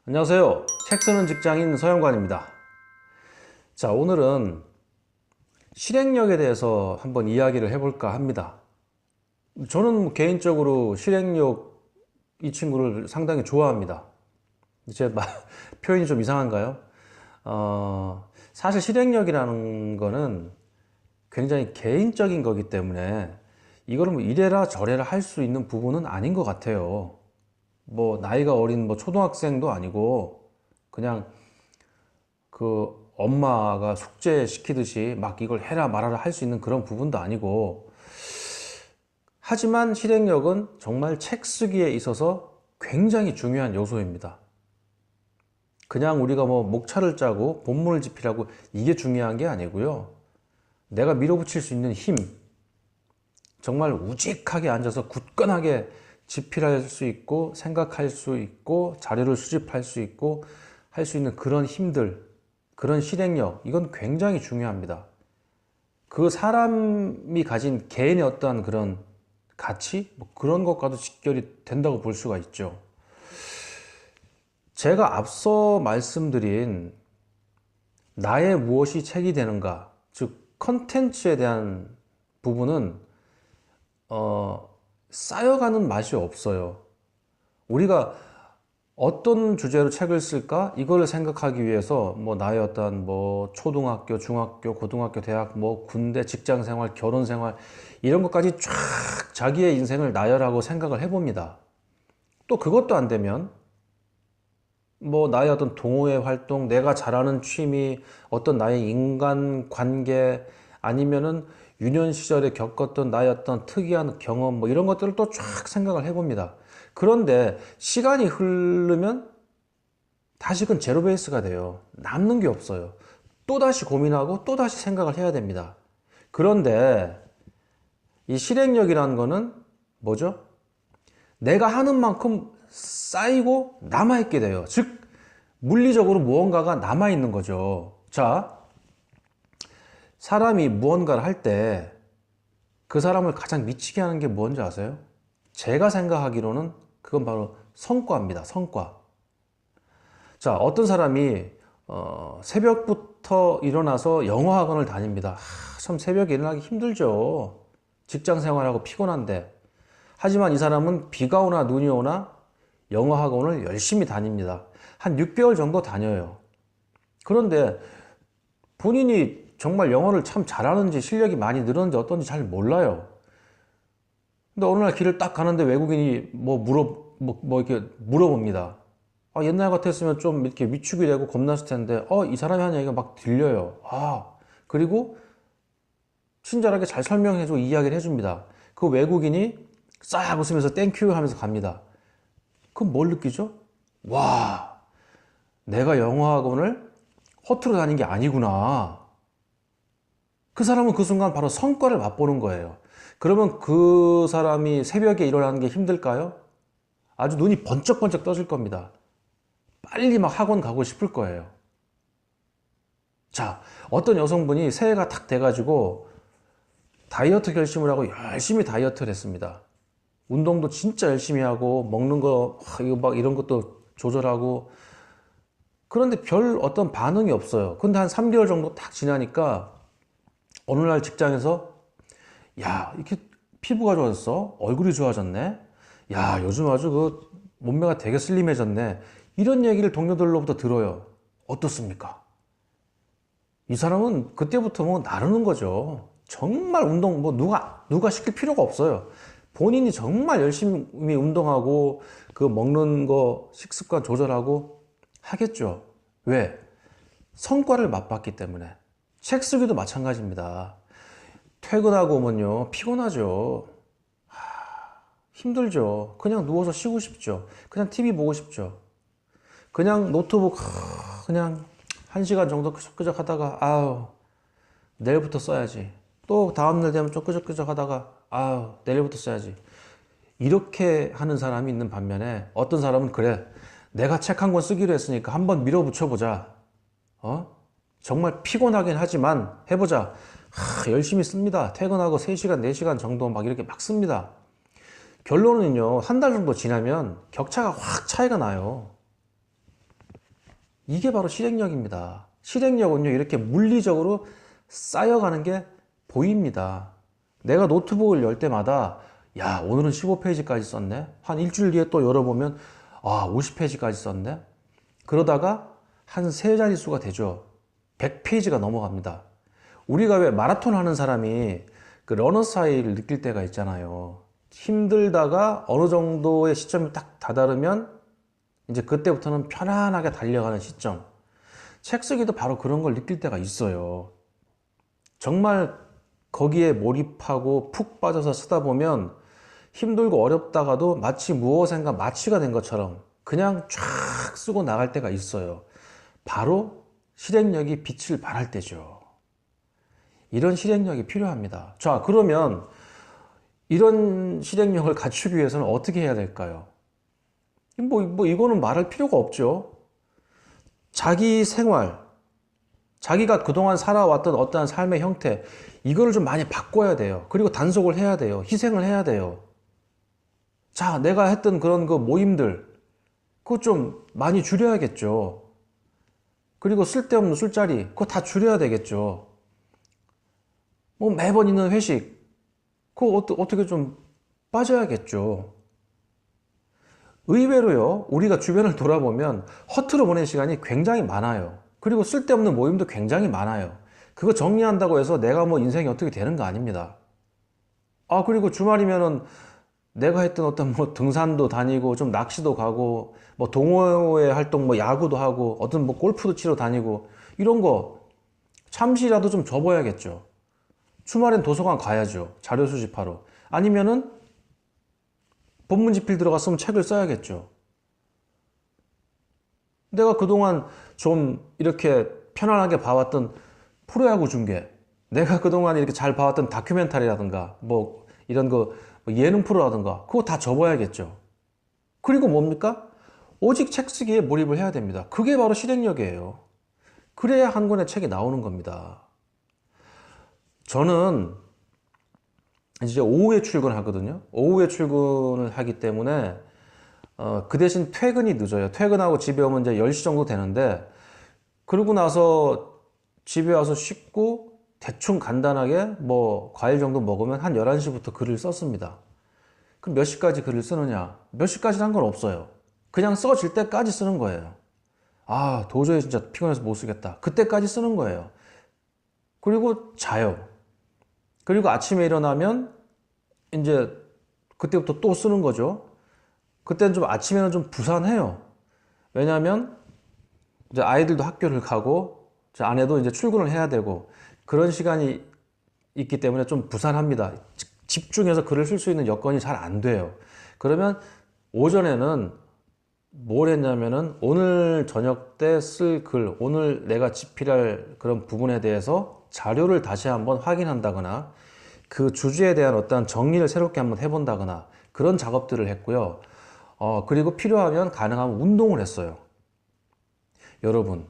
안녕하세요. 책 쓰는 직장인 서영관입니다. 자, 오늘은 실행력에 대해서 한번 이야기를 해볼까 합니다. 저는 개인적으로 실행력 이 친구를 상당히 좋아합니다. 제 표현이 좀 이상한가요? 사실 실행력이라는 거는 굉장히 개인적인 거기 때문에 이거를 뭐 이래라 저래라 할 수 있는 부분은 아닌 것 같아요. 뭐 나이가 어린 뭐 초등학생도 아니고 그냥 그 엄마가 숙제 시키듯이 막 이걸 해라 말아라 할 수 있는 그런 부분도 아니고, 하지만 실행력은 정말 책 쓰기에 있어서 굉장히 중요한 요소입니다. 그냥 우리가 뭐 목차를 짜고 본문을 집필하고 이게 중요한 게 아니고요. 내가 밀어붙일 수 있는 힘, 정말 우직하게 앉아서 굳건하게 집필할 수 있고 생각할 수 있고 자료를 수집할 수 있고 할 수 있는 그런 힘들, 그런 실행력, 이건 굉장히 중요합니다. 그 사람이 가진 개인의 어떠한 그런 가치, 뭐 그런 것과도 직결이 된다고 볼 수가 있죠. 제가 앞서 말씀드린 나의 무엇이 책이 되는가, 즉 컨텐츠에 대한 부분은 쌓여가는 맛이 없어요. 우리가 어떤 주제로 책을 쓸까? 이걸 생각하기 위해서 뭐 나의 어떤 뭐 초등학교, 중학교, 고등학교, 대학, 뭐 군대, 직장 생활, 결혼 생활 이런 것까지 쫙 자기의 인생을 나열하고 생각을 해봅니다. 또 그것도 안 되면 뭐 나의 어떤 동호회 활동, 내가 잘하는 취미, 어떤 나의 인간 관계, 아니면은 유년 시절에 겪었던 나의 어떤 특이한 경험, 뭐 이런 것들을 또 쫙 생각을 해봅니다. 그런데 시간이 흐르면 다시금 제로 베이스가 돼요. 남는 게 없어요. 또다시 고민하고 또다시 생각을 해야 됩니다. 그런데 이 실행력이라는 거는 뭐죠? 내가 하는 만큼 쌓이고 남아있게 돼요. 즉, 물리적으로 무언가가 남아있는 거죠. 자, 사람이 무언가를 할 때 그 사람을 가장 미치게 하는 게 뭔지 아세요? 제가 생각하기로는 그건 바로 성과입니다. 성과. 자, 어떤 사람이 새벽부터 일어나서 영어학원을 다닙니다. 참 새벽에 일어나기 힘들죠. 직장 생활하고 피곤한데. 하지만 이 사람은 비가 오나 눈이 오나 영어학원을 열심히 다닙니다. 한 6개월 정도 다녀요. 그런데 본인이 정말 영어를 참 잘하는지 실력이 많이 늘었는지 어떤지 잘 몰라요. 근데 어느 날 길을 딱 가는데 외국인이 뭐 이렇게 물어봅니다. 옛날 같았으면 좀 이렇게 위축이 되고 겁났을 텐데, 이 사람이 하는 얘기가 막 들려요. 그리고 친절하게 잘 설명해주고 이야기를 해줍니다. 그 외국인이 싹 웃으면서 땡큐 하면서 갑니다. 그럼 뭘 느끼죠? 와, 내가 영어학원을 허투루 다닌 게 아니구나. 그 사람은 그 순간 바로 성과를 맛보는 거예요. 그러면 그 사람이 새벽에 일어나는 게 힘들까요? 아주 눈이 번쩍번쩍 떠질 겁니다. 빨리 막 학원 가고 싶을 거예요. 자, 어떤 여성분이 새해가 탁 돼가지고 다이어트 결심을 하고 열심히 다이어트를 했습니다. 운동도 진짜 열심히 하고 먹는 거 이거 막 이런 것도 조절하고, 그런데 별 어떤 반응이 없어요. 근데 한 3개월 정도 딱 지나니까 어느 날 직장에서, 야, 이렇게 피부가 좋아졌어? 얼굴이 좋아졌네? 야, 요즘 아주 그 몸매가 되게 슬림해졌네. 이런 얘기를 동료들로부터 들어요. 어떻습니까? 이 사람은 그때부터 뭐 나르는 거죠. 정말 운동 뭐 누가 시킬 필요가 없어요. 본인이 정말 열심히 운동하고 그 먹는 거 식습관 조절하고 하겠죠. 왜? 성과를 맛봤기 때문에. 책 쓰기도 마찬가지입니다. 퇴근하고 오면요, 피곤하죠. 힘들죠. 그냥 누워서 쉬고 싶죠. 그냥 TV 보고 싶죠. 그냥 노트북 그냥 1시간 정도 끄적끄적 하다가 내일부터 써야지. 또 다음날 되면 좀 끄적끄적 하다가 내일부터 써야지. 이렇게 하는 사람이 있는 반면에 어떤 사람은, 그래, 내가 책 한 권 쓰기로 했으니까 한번 밀어붙여 보자. 정말 피곤하긴 하지만 해보자. 열심히 씁니다. 퇴근하고 3시간, 4시간 정도 막 이렇게 막 씁니다. 결론은요, 한 달 정도 지나면 격차가 확 차이가 나요. 이게 바로 실행력입니다. 실행력은요, 이렇게 물리적으로 쌓여가는 게 보입니다. 내가 노트북을 열 때마다, 야, 오늘은 15페이지까지 썼네? 한 일주일 뒤에 또 열어보면, 아, 50페이지까지 썼네? 그러다가 한 세 자릿수가 되죠. 100페이지가 넘어갑니다. 우리가 왜 마라톤 하는 사람이 그 러너스 하이를 느낄 때가 있잖아요. 힘들다가 어느 정도의 시점이 딱 다다르면 이제 그때부터는 편안하게 달려가는 시점. 책 쓰기도 바로 그런 걸 느낄 때가 있어요. 정말 거기에 몰입하고 푹 빠져서 쓰다 보면 힘들고 어렵다가도 마치 무엇인가 마취가 된 것처럼 그냥 쫙 쓰고 나갈 때가 있어요. 바로 실행력이 빛을 발할 때죠. 이런 실행력이 필요합니다. 자, 그러면 이런 실행력을 갖추기 위해서는 어떻게 해야 될까요? 이거는 말할 필요가 없죠. 자기 생활, 자기가 그동안 살아왔던 어떠한 삶의 형태, 이거를 좀 많이 바꿔야 돼요. 그리고 단속을 해야 돼요. 희생을 해야 돼요. 자, 내가 했던 그런 그 모임들, 그거 좀 많이 줄여야겠죠. 그리고 쓸데없는 술자리, 그거 다 줄여야 되겠죠. 뭐 매번 있는 회식, 그거 어떻게 좀 빠져야겠죠. 의외로요, 우리가 주변을 돌아보면 허투루 보낸 시간이 굉장히 많아요. 그리고 쓸데없는 모임도 굉장히 많아요. 그거 정리한다고 해서 내가 뭐 인생이 어떻게 되는 거 아닙니다. 아, 그리고 주말이면은 내가 했던 어떤 뭐 등산도 다니고 좀 낚시도 가고 뭐 동호회 활동 뭐 야구도 하고 어떤 뭐 골프도 치러 다니고 이런 거 잠시라도 좀 접어야겠죠. 주말엔 도서관 가야죠. 자료 수집하러. 아니면은 법문지필 들어갔으면 책을 써야겠죠. 내가 그동안 좀 이렇게 편안하게 봐왔던 프로야구 중계, 내가 그동안 이렇게 잘 봐왔던 다큐멘터리라든가 뭐 이런 거 예능 프로라든가 그거 다 접어야겠죠. 그리고 뭡니까? 오직 책 쓰기에 몰입을 해야 됩니다. 그게 바로 실행력이에요. 그래야 한 권의 책이 나오는 겁니다. 저는 이제 오후에 출근하거든요. 오후에 출근을 하기 때문에 그 대신 퇴근이 늦어요. 퇴근하고 집에 오면 이제 10시 정도 되는데 그러고 나서 집에 와서 씻고 대충 간단하게 뭐 과일 정도 먹으면 한 11시부터 글을 썼습니다. 그럼 몇 시까지 글을 쓰느냐? 몇 시까지 한 건 없어요. 그냥 써질 때까지 쓰는 거예요. 아, 도저히 진짜 피곤해서 못 쓰겠다. 그때까지 쓰는 거예요. 그리고 자요. 그리고 아침에 일어나면 이제 그때부터 또 쓰는 거죠. 그때는 좀 아침에는 좀 부산해요. 왜냐하면 이제 아이들도 학교를 가고 이제 아내도 이제 출근을 해야 되고 그런 시간이 있기 때문에 좀 부산합니다. 집중해서 글을 쓸 수 있는 여건이 잘 안 돼요. 그러면 오전에는 뭘 했냐면은 오늘 저녁 때 쓸 글, 오늘 내가 집필할 그런 부분에 대해서 자료를 다시 한번 확인한다거나 그 주제에 대한 어떤 정리를 새롭게 한번 해본다거나 그런 작업들을 했고요. 그리고 필요하면 가능하면 운동을 했어요. 여러분,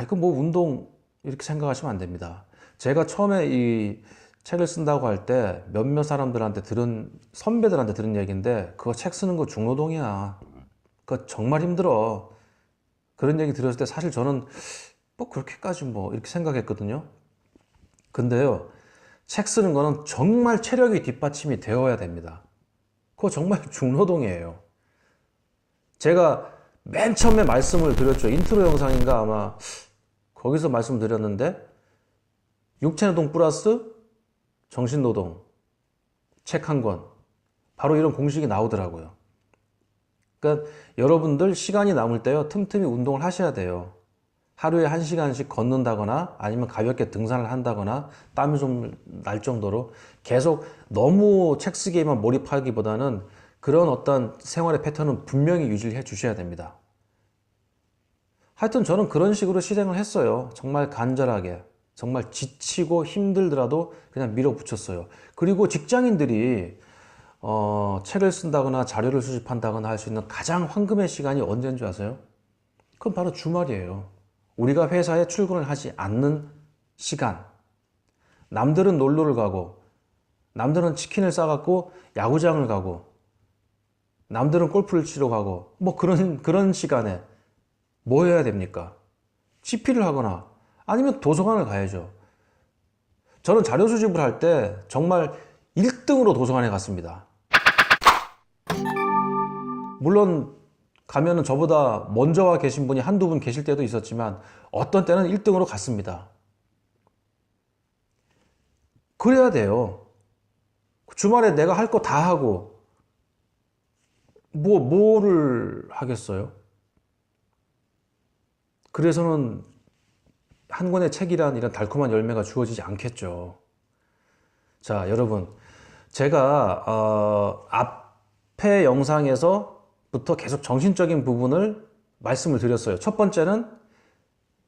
이거 뭐 운동 이렇게 생각하시면 안 됩니다. 제가 처음에 이 책을 쓴다고 할 때 몇몇 사람들한테 선배들한테 들은 얘기인데 그거 책 쓰는 거 중노동이야. 그거 정말 힘들어. 그런 얘기 들었을 때 사실 저는 뭐 그렇게까지 뭐 이렇게 생각했거든요. 근데요, 책 쓰는 거는 정말 체력이 뒷받침이 되어야 됩니다. 그거 정말 중노동이에요. 제가 맨 처음에 말씀을 드렸죠. 인트로 영상인가 아마 거기서 말씀드렸는데 육체노동 플러스 정신노동 책 한 권 바로 이런 공식이 나오더라고요. 그러니까 여러분들 시간이 남을 때요 틈틈이 운동을 하셔야 돼요. 하루에 1시간씩 걷는다거나 아니면 가볍게 등산을 한다거나 땀이 좀 날 정도로 계속 너무 책 쓰기에만 몰입하기보다는 그런 어떤 생활의 패턴은 분명히 유지해 주셔야 됩니다. 하여튼 저는 그런 식으로 실행을 했어요. 정말 간절하게. 정말 지치고 힘들더라도 그냥 밀어붙였어요. 그리고 직장인들이 책을 쓴다거나 자료를 수집한다거나 할 수 있는 가장 황금의 시간이 언제인 줄 아세요? 그건 바로 주말이에요. 우리가 회사에 출근을 하지 않는 시간. 남들은 놀러를 가고, 남들은 치킨을 싸갖고 야구장을 가고, 남들은 골프를 치러 가고, 뭐 그런 시간에 뭐 해야 됩니까? CP를 하거나 아니면 도서관을 가야죠. 저는 자료 수집을 할 때 정말 1등으로 도서관에 갔습니다. 물론 가면은 저보다 먼저 와 계신 분이 한두 분 계실 때도 있었지만 어떤 때는 1등으로 갔습니다. 그래야 돼요. 주말에 내가 할 거 다 하고 뭐를 하겠어요? 그래서는 한 권의 책이란 이런 달콤한 열매가 주어지지 않겠죠. 자, 여러분, 제가 앞에 영상에서부터 계속 정신적인 부분을 말씀을 드렸어요. 첫 번째는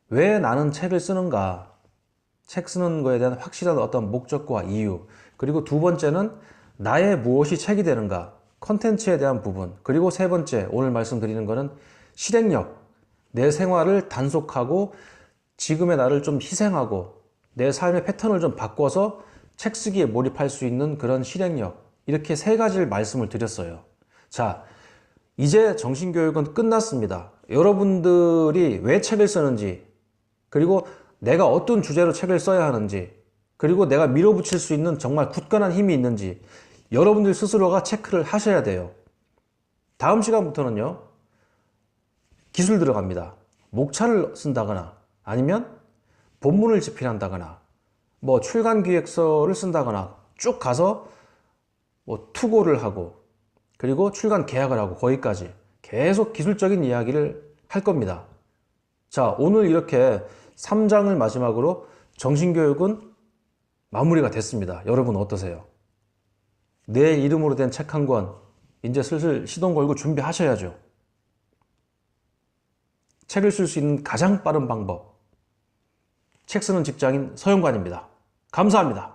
왜 나는 책을 쓰는가? 책 쓰는 거에 대한 확실한 어떤 목적과 이유. 그리고 두 번째는 나의 무엇이 책이 되는가? 컨텐츠에 대한 부분. 그리고 세 번째, 오늘 말씀드리는 거는 실행력. 내 생활을 단속하고 지금의 나를 좀 희생하고 내 삶의 패턴을 좀 바꿔서 책 쓰기에 몰입할 수 있는 그런 실행력. 이렇게 세 가지를 말씀을 드렸어요. 자, 이제 정신교육은 끝났습니다. 여러분들이 왜 책을 쓰는지, 그리고 내가 어떤 주제로 책을 써야 하는지, 그리고 내가 밀어붙일 수 있는 정말 굳건한 힘이 있는지 여러분들 스스로가 체크를 하셔야 돼요. 다음 시간부터는요, 기술 들어갑니다. 목차를 쓴다거나 아니면 본문을 집필한다거나 뭐 출간 기획서를 쓴다거나 쭉 가서 뭐 투고를 하고 그리고 출간 계약을 하고 거기까지 계속 기술적인 이야기를 할 겁니다. 자, 오늘 이렇게 3장을 마지막으로 정신교육은 마무리가 됐습니다. 여러분 어떠세요? 내 이름으로 된 책 한 권 이제 슬슬 시동 걸고 준비하셔야죠. 책을 쓸 수 있는 가장 빠른 방법. 책 쓰는 직장인 서영관입니다. 감사합니다.